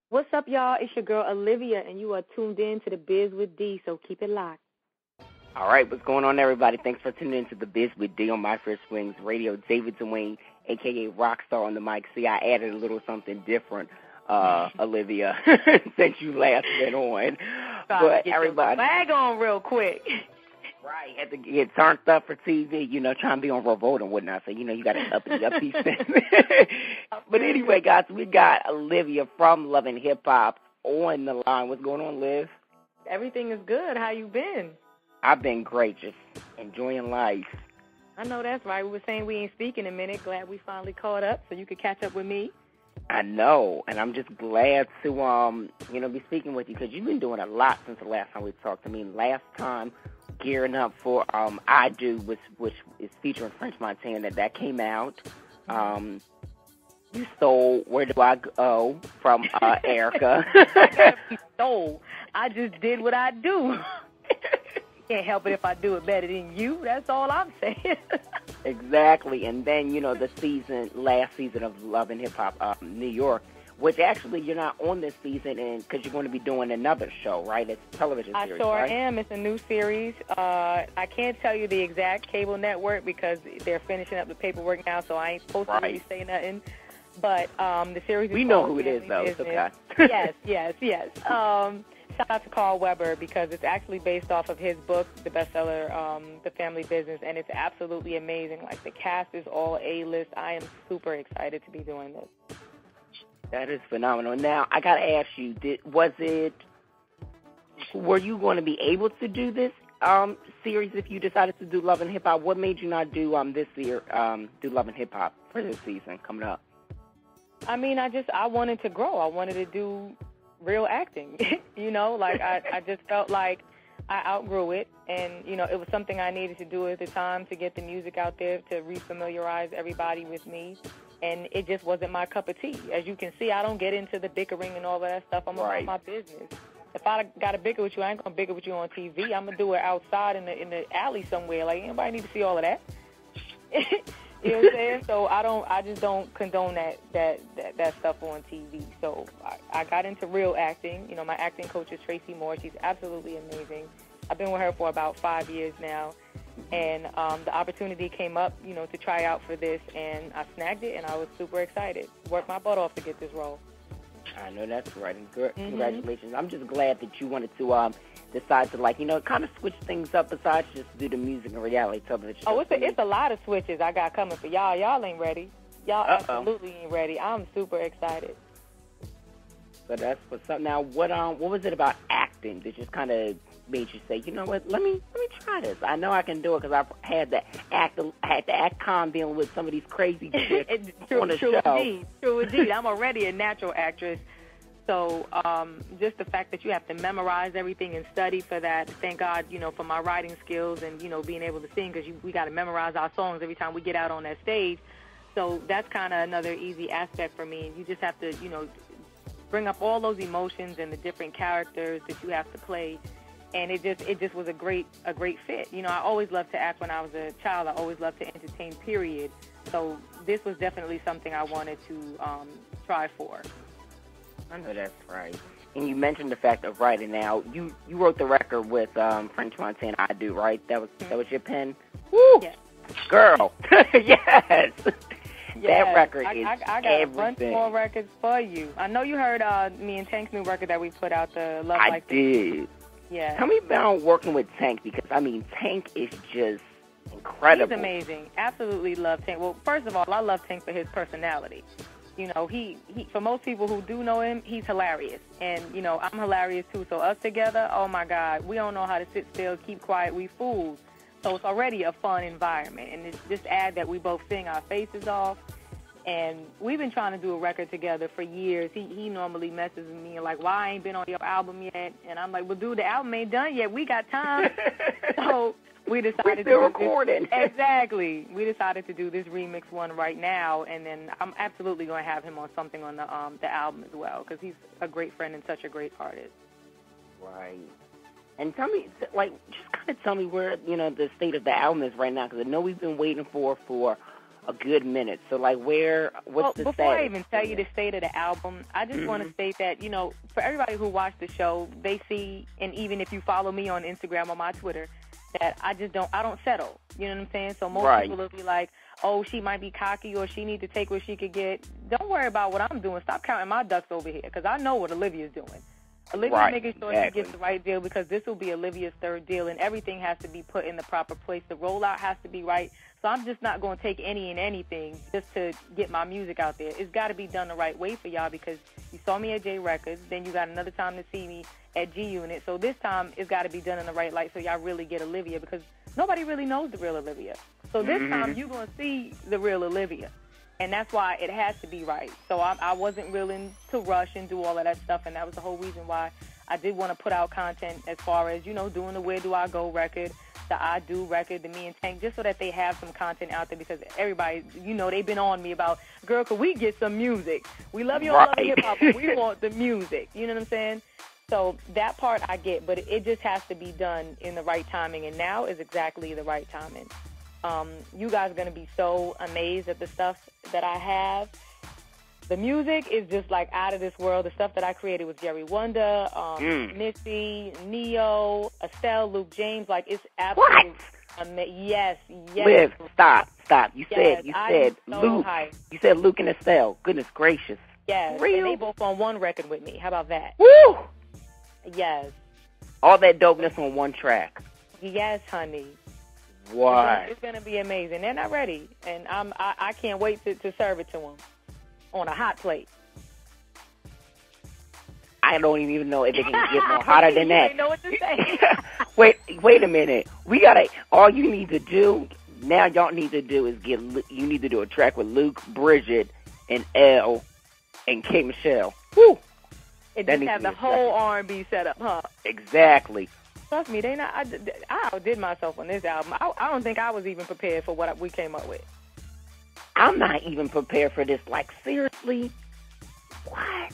What's up, y'all? It's your girl Olivia, and you are tuned in to the Biz with D, so keep it locked. All right, what's going on, everybody? Thanks for tuning in to the Biz with D on My First Wings Radio. David Dwayne, a.k.a. Rockstar on the mic. See, I added a little something different, Olivia, since you last been on. But everybody, flag on real quick. Right, had to get turned up for TV, trying to be on Revolt and whatnot. So, you got to up these things. But anyway, guys, we got Olivia from Love and Hip Hop on the line. What's going on, Liv? Everything is good. How you been? I've been great, just enjoying life. I know that's right. We were saying we ain't speak in a minute. Glad we finally caught up so you could catch up with me. I know, and I'm just glad to, be speaking with you because you've been doing a lot since the last time we talked. I mean, last time, gearing up for I Do, which is featuring French Montana, that came out. You stole Where Do I Go from Erica. You stole. I just did what I do. Can't help it if I do it better than you. That's all I'm saying. Exactly. And then, the last season of Love and Hip Hop New York, which actually you're not on this season because you're going to be doing another show, right? It's a television series, I sure right? am. It's a new series. I can't tell you the exact cable network because they're finishing up the paperwork now, so I ain't supposed to really say nothing. But the series is We know who it is, though. It's okay. Yes. Shout out to Carl Weber because it's actually based off of his book, the bestseller, The Family Business, and it's absolutely amazing. Like, the cast is all A-list. I am super excited to be doing this. That is phenomenal. Now, I got to ask you, were you going to be able to do this series if you decided to do Love and Hip Hop? What made you not do this year, do Love and Hip Hop for this season coming up? I mean, I wanted to grow. I wanted to do real acting, I just felt like I outgrew it, and, it was something I needed to do at the time to get the music out there, to refamiliarize everybody with me, and it just wasn't my cup of tea. As you can see, I don't get into the bickering and all of that stuff. I'm about my business. If I got to bicker with you, I ain't going to bicker with you on TV. I'm going to do it outside in the alley somewhere. Like, anybody need to see all of that? You know what I'm saying? So I just don't condone that stuff on TV. So I got into real acting. My acting coach is Tracy Moore. She's absolutely amazing. I've been with her for about 5 years now. And the opportunity came up, to try out for this, and I snagged it, and I was super excited. Worked my butt off to get this role. I know that's right. And congratulations. I'm just glad that you wanted to decide to, kind of switch things up besides just do the music and reality television. Oh, it's a lot of switches I got coming for y'all. Y'all ain't ready. Y'all absolutely ain't ready. I'm super excited. So that's what's up. Now, what was it about acting that just kind of made you say, you know what, let me try this. I know I can do it because I've had to act calm dealing with some of these crazy chicks on the show. True indeed. I'm already a natural actress. So just the fact that you have to memorize everything and study for that, thank God, for my writing skills and, being able to sing, because we got to memorize our songs every time we get out on that stage. So that's kind of another easy aspect for me. You just have to, bring up all those emotions and the different characters that you have to play. And it just was a great fit. I always loved to act when I was a child. I always loved to entertain, period. So this was definitely something I wanted to try for. I know that's right. And you mentioned the fact of writing. Now, you wrote the record with French Montana, I Do, right? That was your pen? Woo! Yes. Girl. Yes. That record is I got everything. a bunch more records for you. I know you heard me and Tank's new record that we put out, the Love Like This. I did. Yeah. Tell me about working with Tank, because, Tank is just incredible. He's amazing. Absolutely love Tank. Well, first of all, I love Tank for his personality. He for most people who do know him, he's hilarious. And, I'm hilarious too. So us together, oh my God, we don't know how to sit still, keep quiet, we fools. So it's already a fun environment. And it's just add that we both sing our faces off. And we've been trying to do a record together for years. He normally messes with me like, why I ain't been on your album yet? And I'm like, well, dude, the album ain't done yet. We got time. So we decided We're still recording. Exactly. We decided to do this remix one right now, and then I'm absolutely going to have him on something on the album as well, because he's a great friend and such a great artist. Right. And tell me, just kind of tell me where, the state of the album is right now, because I know we've been waiting for a good minute. So, like, what's the before status? I even tell you the state of the album, I just want to state that, for everybody who watched the show, they see, and even if you follow me on Instagram or my Twitter, that I don't settle. You know what I'm saying? So most people will be like, oh, she might be cocky or she need to take what she could get. Don't worry about what I'm doing. Stop counting my ducks over here, because I know what Olivia's doing. Olivia's making sure she gets the right deal, because this will be Olivia's third deal, and everything has to be put in the proper place. The rollout has to be right. So I'm just not going to take any and anything just to get my music out there. It's got to be done the right way for y'all, because you saw me at J Records, then you got another time to see me at G Unit. So this time it's got to be done in the right light so y'all really get Olivia, because nobody really knows the real Olivia. So this time you're going to see the real Olivia. And that's why it has to be right. So I wasn't willing to rush and do all of that stuff, and that was the whole reason why I did want to put out content as far as, doing the Where Do I Go record, the I Do record, the Me and Tank, just so that they have some content out there, because everybody, they've been on me about, girl, could we get some music? We love you on Love Hip Hop, but we want the music. You know what I'm saying? So that part I get, but it just has to be done in the right timing, and now is exactly the right timing. You guys are going to be so amazed at the stuff that I have. The music is just like out of this world. The stuff that I created with Jerry Wonder, Missy, Neo, Estelle, Luke James, like it's absolutely amazing. Yes. Liv, stop. You yes, said so Luke. Hyped. You said Luke and Estelle. Goodness gracious. Yes, Real? and they both on one record with me. How about that? Woo! Yes. All that dopeness on one track. Yes, honey. What? It's gonna be amazing. They're not ready, and I can't wait to serve it to them on a hot plate. I don't even know if it can get more hotter than that. You know what to say. Wait a minute. All you need to do now, y'all need to do is you need to do a track with Luke, Bridget, and Elle, and K. Michelle. Woo! It just have the whole R&B set up, huh? Exactly. Trust me, I outdid myself on this album. I don't think I was even prepared for what we came up with. I'm not even prepared for this. Like, seriously? What?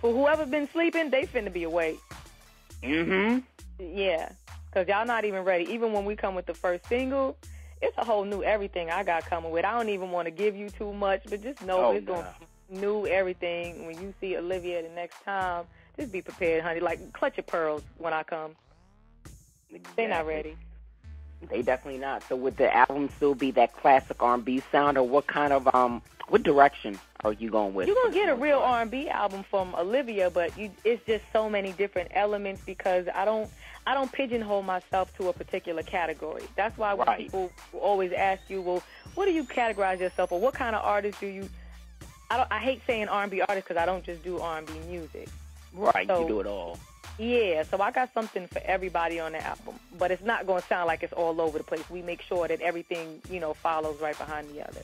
For whoever been sleeping, they finna be awake. Mm-hmm. Yeah, because y'all not even ready. Even when we come with the first single, it's a whole new everything I got coming with. I don't even want to give you too much, but just know it's going to be new everything. When you see Olivia the next time, just be prepared, honey. Like, clutch your pearls when I come. Exactly. They're not ready. They definitely not. So would the album still be that classic R&B sound, or what kind of what direction are you going with? You're gonna get a real R&B album from Olivia, but it's just so many different elements, because I don't pigeonhole myself to a particular category. That's why when people always ask you, well, what do you categorize yourself, or what kind of artist do you? I hate saying R&B artist, because I don't just do R&B music. Right, so, you do it all. Yeah, so I got something for everybody on the album, but it's not going to sound like it's all over the place. We make sure that everything, follows right behind the other.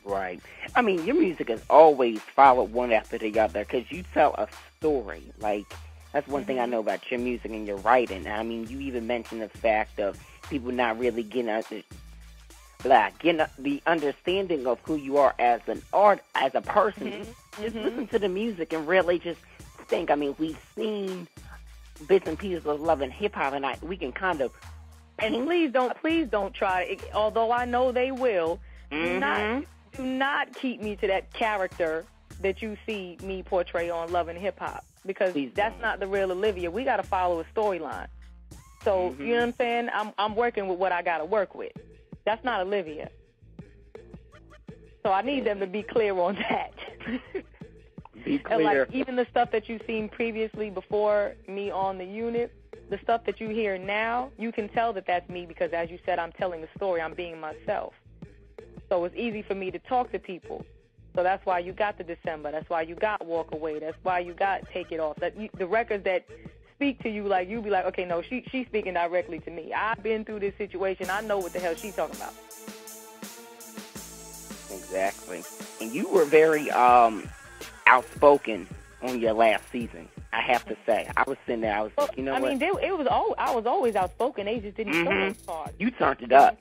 Right. I mean, your music has always followed one after the other, because you tell a story. Like, that's one thing I know about your music and your writing. I mean, you even mentioned the fact of people not really getting the understanding of who you are as an as a person. Just listen to the music and really just think. I mean, we've seen bits and pieces of Love and Hip Hop, and we can kind of paint. And please don't try it. Although I know they will. Do not keep me to that character that you see me portray on Love and Hip Hop, because that's not the real Olivia. We got to follow a storyline. So you know what I'm saying? I'm working with what I got to work with. That's not Olivia. So I need them to be clear on that. Be clear. And like, even the stuff that you've seen previously before me on the unit, the stuff that you hear now, you can tell that that's me, because as you said, I'm telling the story. I'm being myself. So it's easy for me to talk to people. So that's why you got the December. That's why you got Walk Away. That's why you got Take It Off. The records that speak to you, like, you be like, okay, no, she's speaking directly to me. I've been through this situation. I know what the hell she's talking about. Exactly. And you were very outspoken on your last season, I have to say. I was sitting there, I was like, you know what? I mean, I was always outspoken. They just didn't show those parts. You turned it up.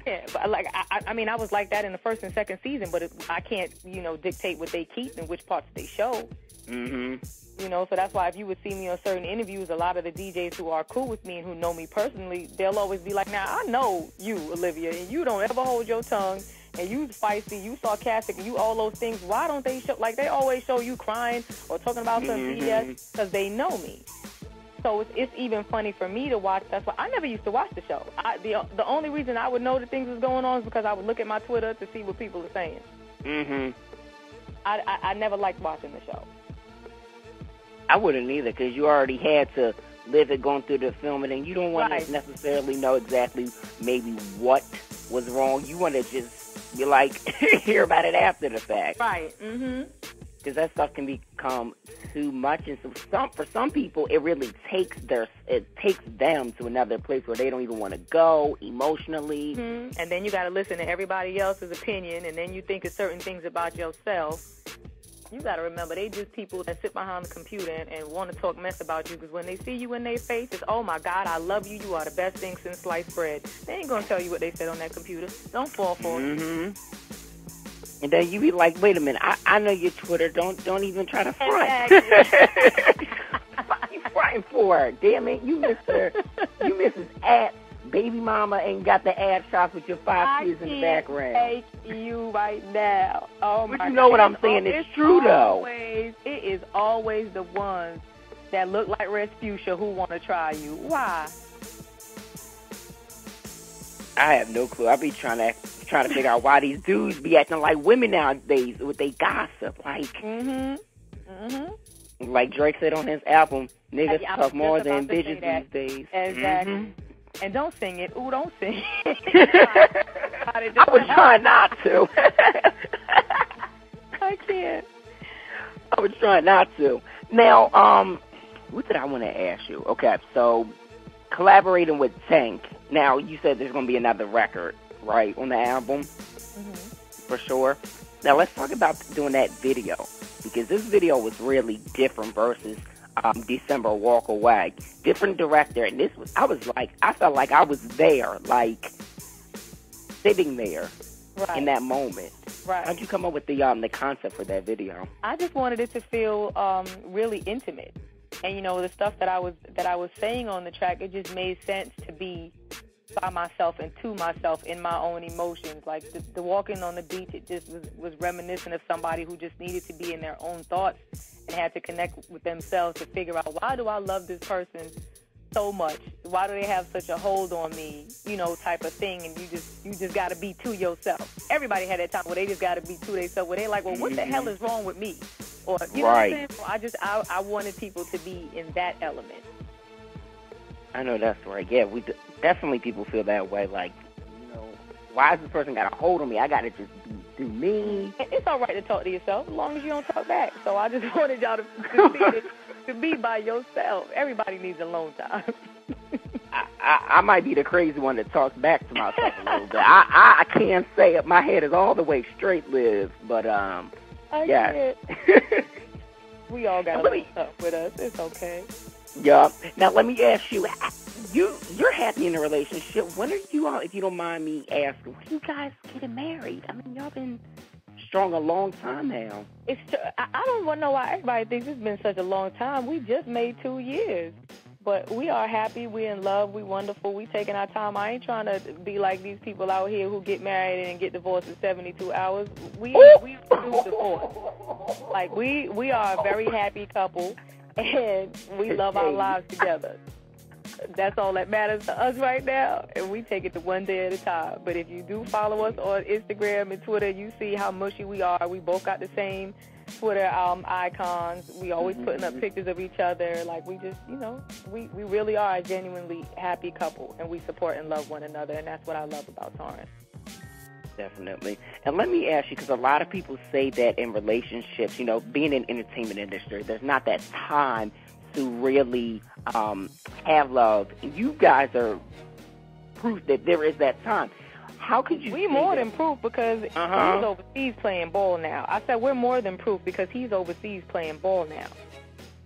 Yeah, but like, I mean, I was like that in the first and second season, but I can't, dictate what they keep and which parts they show. You know, so that's why if you would see me on certain interviews, a lot of the DJs who are cool with me and who know me personally, they'll always be like, now, I know you, Olivia, and you don't ever hold your tongue, and you feisty, you sarcastic, and you all those things. Why don't they show, like, they always show you crying or talking about some BS because they know me. So it's even funny for me to watch. That's why I never used to watch the show. The only reason I would know that things was going on is because I would look at my Twitter to see what people are saying. I never liked watching the show. I wouldn't either, because you already had to live it going through the filming, and you don't want to necessarily know exactly maybe what was wrong. You want to just be like, hear about it after the fact. Right. Because that stuff can become too much, and so for some people, it really takes them to another place where they don't even want to go emotionally. And then you got to listen to everybody else's opinion, and then you think of certain things about yourself. You got to remember, they just people that sit behind the computer and want to talk mess about you, because when they see you in their face, it's, oh, my God, I love you. You are the best thing since sliced bread. They ain't going to tell you what they said on that computer. Don't fall for it. And then you be like, wait a minute, I know your Twitter. Don't even try to front. Exactly. You fronting for her. Damn it, you Mrs. At Baby Mama ain't got the ad shots with your 5 kids in the background. I can't take you right now. Oh, but my you know God. what I'm saying? It's true, though. It is always the ones that look like Rasputia who want to try you. Why? I have no clue. I be trying to figure out why these dudes be acting like women nowadays with they gossip. Like, like Drake said on his album, niggas talk more than bitches these days. Exactly. And don't sing it. Ooh, don't sing it. I was trying not to. I can't. I was trying not to. Now, what did I want to ask you? Okay, so collaborating with Tank. Now, you said there's going to be another record, right, on the album? For sure. Now, let's talk about doing that video, because this video was really different versus December Walk Away. Different director, and I felt like I was there, like, sitting there in that moment. Right. How'd you come up with the concept for that video? I just wanted it to feel really intimate. And, you know, the stuff that I was saying on the track, it just made sense to be by myself and to myself in my own emotions. Like the walking on the beach, it just was reminiscent of somebody who just needed to be in their own thoughts and had to connect with themselves to figure out, why do I love this person so much? Why do they have such a hold on me? You know, type of thing. And you just got to be to yourself. Everybody had that time where they just got to be to themselves, where they like, well, what the hell is wrong with me? Or, you know what I'm saying? I wanted people to be in that element. I know that's right. Yeah, definitely people feel that way. Like, you know, why has this person got a hold on me? I got to just do me. It's all right to talk to yourself as long as you don't talk back. So I just wanted y'all to be by yourself. Everybody needs alone time. I might be the crazy one that talks back to myself a little bit. I can't say it. My head is all the way straight lived, but yeah. We all got a little stuff with us. It's okay. Yeah. Now let me ask you. You're happy in a relationship. When are you all? If you don't mind me asking, when are you guys getting married? I mean, y'all been strong a long time now. I don't want to know why everybody thinks it's been such a long time. We just made 2 years. But we are happy, we're in love, we're wonderful, we taking our time. I ain't trying to be like these people out here who get married and get divorced in 72 hours. We do divorce. Like, we are a very happy couple, and we love our lives together. That's all that matters to us right now, and we take it to one day at a time. But if you do follow us on Instagram and Twitter, you see how mushy we are. We both got the same Twitter icons. We always putting up pictures of each other. Like, we just, you know, we really are a genuinely happy couple, and we support and love one another, and that's what I love about Torrance. Definitely. And let me ask you, because a lot of people say that in relationships, you know, being in the entertainment industry, there's not that time to really have love. And you guys are proof that there is that time. How could you? We more than proof, because he's overseas playing ball now. I said we're more than proof because he's overseas playing ball now.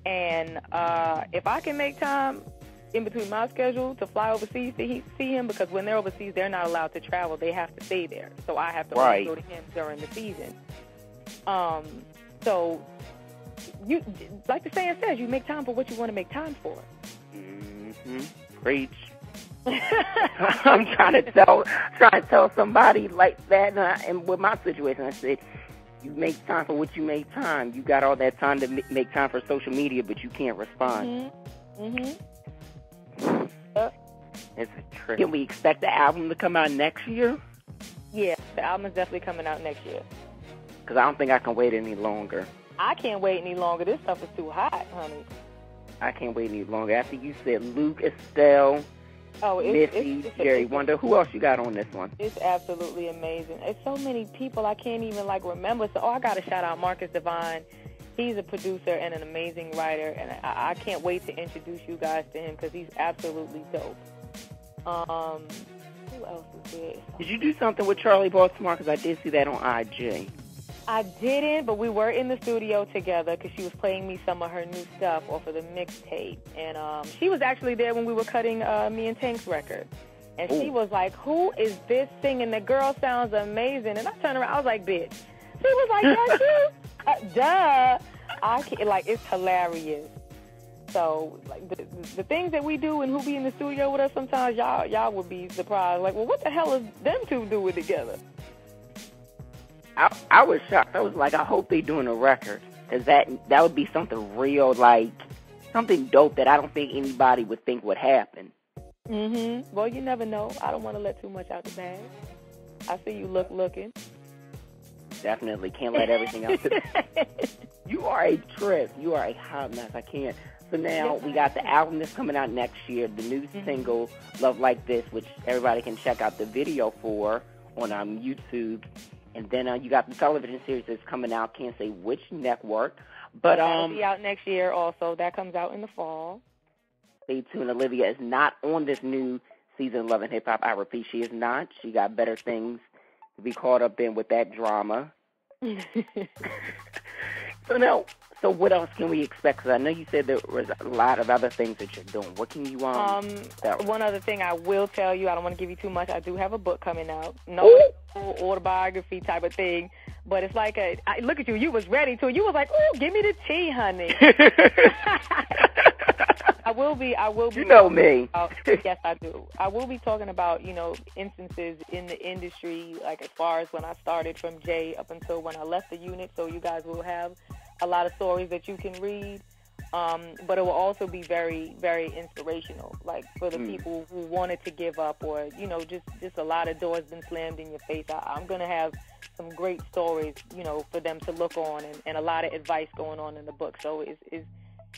And if I can make time in between my schedule to fly overseas to see him, because when they're overseas, they're not allowed to travel. They have to stay there. So I have to only go to him during the season. So you, like the saying says, you make time for what you want to make time for. Mm-hmm. Preach. I'm trying to tell somebody like that, and with my situation, I said, you make time for what you make time. You got all that time to make time for social media, but you can't respond. It's a trip. Can we expect the album to come out next year? Yeah, the album is definitely coming out next year. Because I don't think I can wait any longer. I can't wait any longer. This stuff is too hot, honey. I can't wait any longer. After you said Luke, Estelle, Missy, Jerry Wonder, who else you got on this one? It's absolutely amazing. It's so many people I can't even remember. So I got to shout out Marcus Divine. He's a producer and an amazing writer, and I can't wait to introduce you guys to him because he's absolutely dope. Who else is there? Did you do something with Charlie Baltimore? Because I did see that on IG. I didn't, but we were in the studio together because she was playing me some of her new stuff off of the mixtape. And she was actually there when we were cutting me and Tank's record. And she was like, who is this singing? The girl sounds amazing. And I turned around, I was like, bitch. She was like, that's you? Duh. I can't, it's hilarious. So, the things that we do and who be in the studio with us, sometimes y'all would be surprised. Like, well, what the hell is them two doing together? I was shocked. I was like, I hope they're doing a record. Because that would be something real, something dope that I don't think anybody would think would happen. Mm-hmm. Well, you never know. I don't want to let too much out the bag. I see you looking. Definitely. Can't let everything out the bag. You are a trip. You are a hot mess. I can't. So now we got the album that's coming out next year, the new single, Love Like This, which everybody can check out the video for on YouTube. And then you got the television series that's coming out. Can't say which network, but that'll be out next year. Also, that comes out in the fall. Stay tuned. Olivia is not on this new season of Love and Hip Hop. I repeat, she is not. She got better things to be caught up in with that drama. So what else can we expect? Because I know you said there was a lot of other things that you're doing. What can you one other thing I will tell you, I don't want to give you too much. I do have a book coming out. No autobiography type of thing. But it's like look at you. You was ready to. You was like, oh, give me the tea, honey. I will be. You know me. Yes, I do. I will be talking about, instances in the industry, like as far as when I started from Jay up until when I left the unit. So you guys will have a lot of stories that you can read. But it will also be very, very inspirational, like for the people who wanted to give up or, just a lot of doors been slammed in your face. I'm going to have some great stories, for them to look on and a lot of advice going on in the book. So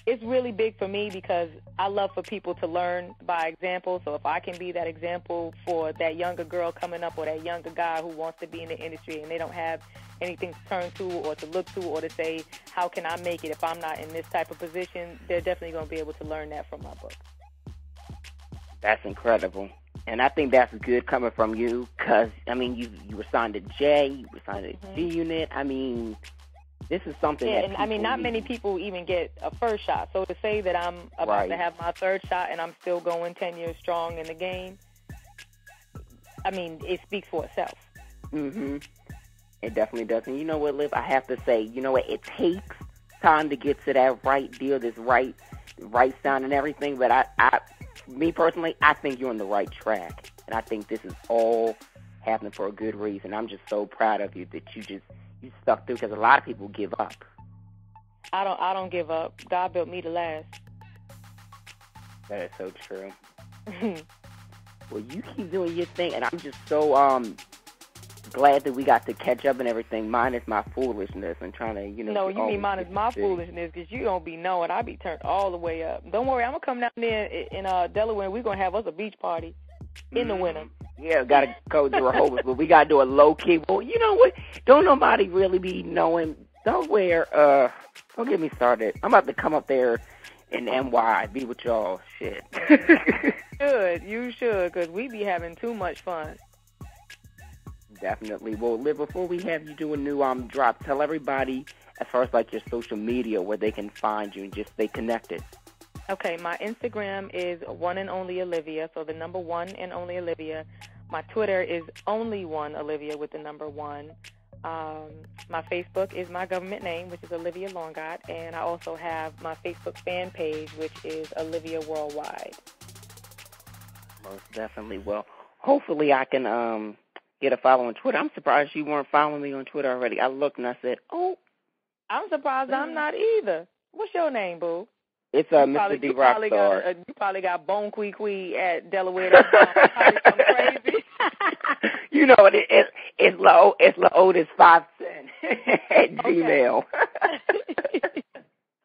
it's really big for me because I love for people to learn by example. So if I can be that example for that younger girl coming up or that younger guy who wants to be in the industry and they don't have anything to turn to or to look to or to say, how can I make it if I'm not in this type of position, they're definitely going to be able to learn that from my book. That's incredible. And I think that's good coming from you because, you were signed to J, you were signed to G-Unit. This is something that not many people even get a first shot. So to say that I'm about to have my third shot and I'm still going 10 years strong in the game, it speaks for itself. Mm-hmm. It definitely does. And you know what, Liv? I have to say, it takes time to get to that right deal, this right sound and everything. But me personally, I think you're on the right track. And I think this is all happening for a good reason. I'm just so proud of you that you stuck through because a lot of people give up. I don't give up. God built me to last. That is so true. Well, you keep doing your thing, and I'm just so glad that we got to catch up and everything, minus my foolishness and trying to, No, you mean minus my foolishness because you don't be knowing. I be turned all the way up. Don't worry, I'm going to come down there in Delaware and we're going to have us a beach party in the winter. Yeah, got to go to Rehoboth, but we got to do a low-key. Well, you know what? Don't nobody really be knowing. Don't get me started. I'm about to come up there in NY, be with y'all. Shit. You should, because we be having too much fun. Definitely. Well, Liv, before we have you do a new drop, tell everybody as far as your social media where they can find you and just stay connected. Okay, my Instagram is One and Only Olivia, so the number One and Only Olivia. My Twitter is Only One Olivia with the number 1. My Facebook is my government name, which is Olivia Longott, and I also have my Facebook fan page, which is Olivia Worldwide. Most definitely. Well, hopefully I can get a follow on Twitter. I'm surprised you weren't following me on Twitter already. I looked and I said, oh. I'm surprised I'm not either. What's your name, boo? It's Mr. D Rockstar. You probably got Bone Quee at Delaware. Probably something crazy. You know what? It's Laotis 510 at Gmail.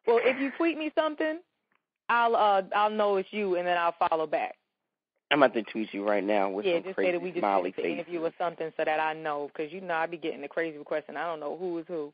Well, if you tweet me something, I'll know it's you, and then I'll follow back. I'm about to tweet you right now with some just crazy say that we just smiley did the face. interview or something so that I know, because I be getting the crazy requests and I don't know who is who.